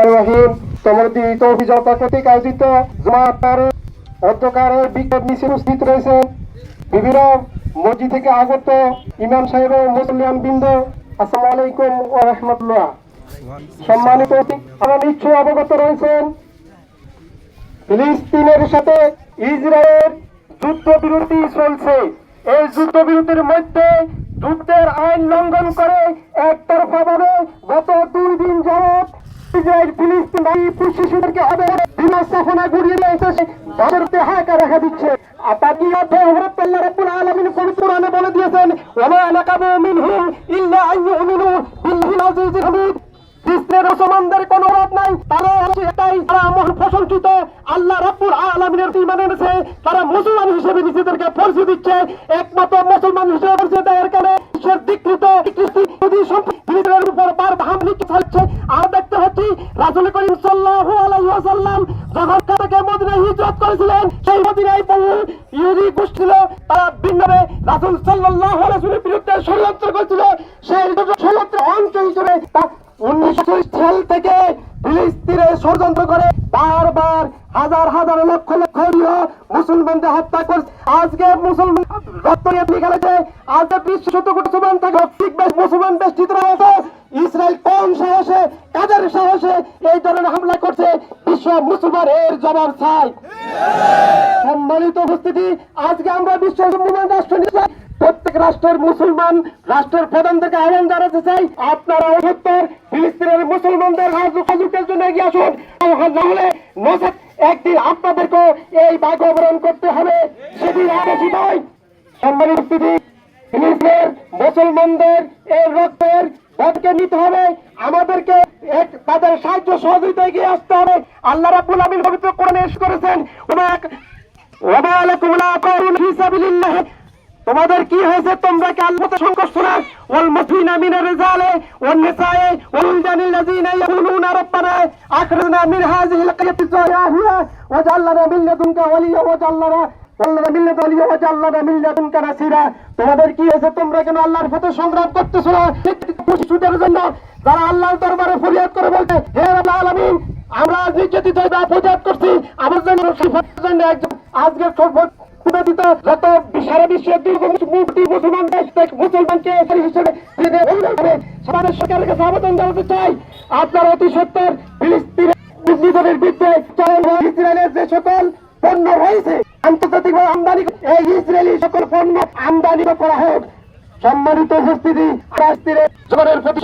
বিসমিল্লাহির রহিম। সমর্থিত অভিযোগতা কর্তৃক আয়োজিত জমাতের অধ্যকারের বিক্ষোভ মিছিল উপস্থিত রয়েছেন বিভিন্ন মসজিদ থেকে আগত ইমাম সাহেব ও মুসলিয়ান বৃন্দ। আসসালামু আলাইকুম ওয়া রাহমাতুল্লাহ। সম্মানিত আপনারা নিশ্চয়ই অবগত রয়েছেন ফিলিস্তিনের সাথে ইসরায়েলের যুদ্ধবিরতি চলছে। এই যুদ্ধবিরতির মধ্যে যুদ্ধের আইন লঙ্ঘন করে একতরফাভাবে গত 2 দিন যাবৎ ইসরায়েল ফিলিস্তিন শিশুদেরকে বিনা স্থাপনা গুড়িয়ে নিয়ে এসেছে, ভারতে হাহাকার দেখা দিচ্ছে। আল্লাহ রাব্বুল আলামিন পবিত্র কোরআনে বলে দিয়েছেন, ওয়া নাকাবু মিনহুম ইল্লা আন ইউমিনু বিল্লাহিল আজিজিল হামিদ। ফিলিস্তিনের মুসলমানদের কোনো অভাব নাই, তারা এটাই তারা মহান প্রশংসিত আল্লাহ রাব্বুল আলামিনের ঈমান এনেছে, তারা মুসলমান হিসেবে নিজেদেরকে পরিচয় দিচ্ছে। একমাত্র মুসলমান হিসেবে পরিচয় দেওয়ার কারণে বিশ্বের দিকৃত ফিলিস্তিনের উপর বারবার হামলা চালাচ্ছে। আর দেখতে পাচ্ছি রাসূল করিম সাল্লাল্লাহু আলাইহি ওয়াসাল্লাম যখন থেকে মদিনায় হিজরত করেছিলেন, সেই মদিনায় বহু ইহুদি গোষ্ঠী ছিল, তারা ভিন্নভাবে রাসূল সাল্লাল্লাহু আলাইহি ওয়াসাল্লামের বিরুদ্ধে ষড়যন্ত্র করেছিল। সেই ষড়যন্ত্রের অংশ হিসেবে 1940 সাল থেকে ফিলিস্তিনে ষড়যন্ত্র করে বারবার হাজার হাজার লক্ষ লক্ষ মুসলমানদের হত্যা করছে। আজকে মুসলমান রক্ত নিয়ে গেছে, আজকে বিশ্ব শত কোটি মুসলমান থাকে মুসলমান বেষ্টিত রয়েছে। ইসরায়েল কোন সাহসে, কাদের সাহসে এই ধরনের হামলা করছে? বিশ্ব মুসলমান এর জবাব চাই। সম্মানিত উপস্থিতি, আজকে আমরা বিশ্ব মুসলমান রাষ্ট্র নিয়ে প্রত্যেক রাষ্ট্রের মুসলমান রাষ্ট্রের প্রধানদেরকে আহ্বান জানাতে চাই, আপনারা উত্তর ফিলিস্তিনের মুসলমানদের রাজনীতির জন্য এগিয়ে আসুন। নাহলে একদিন আপনাদেরকে এই ভাগ অবরণ করতে হবে, সেদিন আর বেশি নয়। সম্মানিত উপস্থিতি, ফিলিস্তিনের মুসলমানদের এই রক্তের পথকে নিতে হবে, আমাদেরকে তাদের সাহায্য সহযোগিতা এগিয়ে আসতে হবে। আল্লাহ রাব্বুল আলামিন পবিত্র কোরআনে এরশাদ করেছেন, ওয়া মা লাকুম লা তাকুলুনা ফি সাবিলিল্লাহ, তোমাদের কি হয়েছে? তোমরা কি আল্লাহর সংকট শোনা? ওয়াল মুসলিমিনা মিনার রিজালি ওয়ান নিসাই ওয়াল উলদানিল্লাযিনা ইয়াকুলুনা রাব্বানা আখরিজনা মিন হাযিহিল কারিয়াতি যায়াহিয়া ওয়াজআল লানা মিন লাদুনকা ওয়ালিয়া ওয়াজআল লানা মিন লাদুনকা ওয়াজআল লানা মিন লাদুনকা নাসিরা। তোমাদের কি হয়েছে? তোমরা কেন আল্লাহর পথে সংগ্রাম করতেছো না? শিশুদের জন্য যারা আল্লাহর দরবারে ফরিয়াদ করে বলতে, হে রাব্বুল আলামিন, আমরা নির্যাতিত হয়ে ফরিয়াদ করছি, আমার জন্য একজন আজকে যত সারা বিশ্বের মুসলমান দেশ থেকে মুসলমানকে হিসেবে সমাজের সরকারের কাছে আবেদন জানাতে চাই, আপনারা অতি সত্তর ফিলিস্তিনের বিরুদ্ধে ইসরায়েলের যে সকল পণ্য রয়েছে আন্তর্জাতিকভাবে আমদানি, এই ইসরায়েলি সকল পণ্য আমদানি করা হোক। সম্মানিত উপস্থিতি, জনের প্রতি